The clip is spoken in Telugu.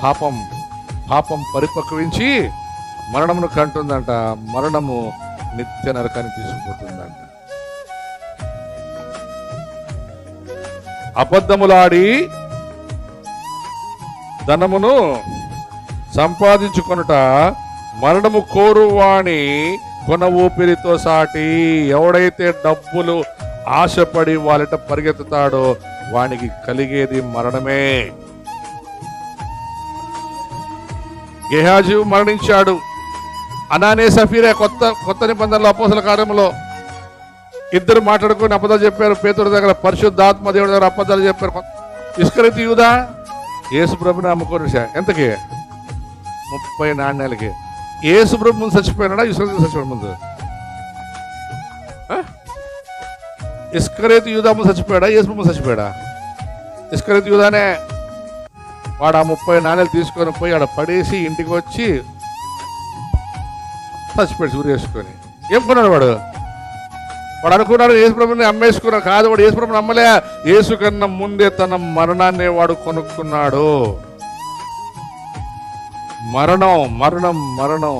పాపం పరిపక్వించి మరణమును కంటుందంట. మరణము నిత్య నరకాన్ని తీసుకుపోతుందంట. అబద్ధములాడి ధనమును సంపాదించుకొనుట మరణము కోరువాణి కొన ఊపిరితో సాటి. ఎవడైతే డబ్బులు ఆశపడి వాళ్ళట పరిగెత్తుతాడో వానికి కలిగేది మరణమే. గెహాజీ మరణించాడు. అనానే సఫీరే కొత్త నిబంధనలో అపోస్తల కార్యంలో ఇద్దరు మాట్లాడుకుని అబద్ధాలు చెప్పారు. పేతురు దగ్గర పరిశుద్ధాత్మ దేవుడి దగ్గర అబద్ధాలు చెప్పారు. ఇస్కరియోతు యూదా యేసు ప్రభుని అమ్ముకొని ఎంతకి 30 నాణ్యాలకి. యేసు ప్రభు ముందు చచ్చిపోయినాడా ఇస్కరియోతు చచ్చిపోయిన ముందు? ఇస్కరియోతు యూదా ముందు చచ్చిపోయాడా యేసు ముందు చచ్చిపోయాడా? ఇస్కరియోతు యూదానే. వాడు ఆ 30 నాణ్యాలు తీసుకొని పోయి ఆడ పడేసి ఇంటికి వచ్చి చచ్చిపోయాడు ఊరేసుకొని. ఏం కొన్నాడు వాడు అనుకున్నాడు యేసుప్రభుని అమ్మేసుకున్నాడు. కాదు, వాడు యేసుప్రభుని అమ్మలే. యేసు కన్నా ముందే తన మరణాన్ని వాడు కొనుక్కున్నాడు. మరణం మరణం మరణం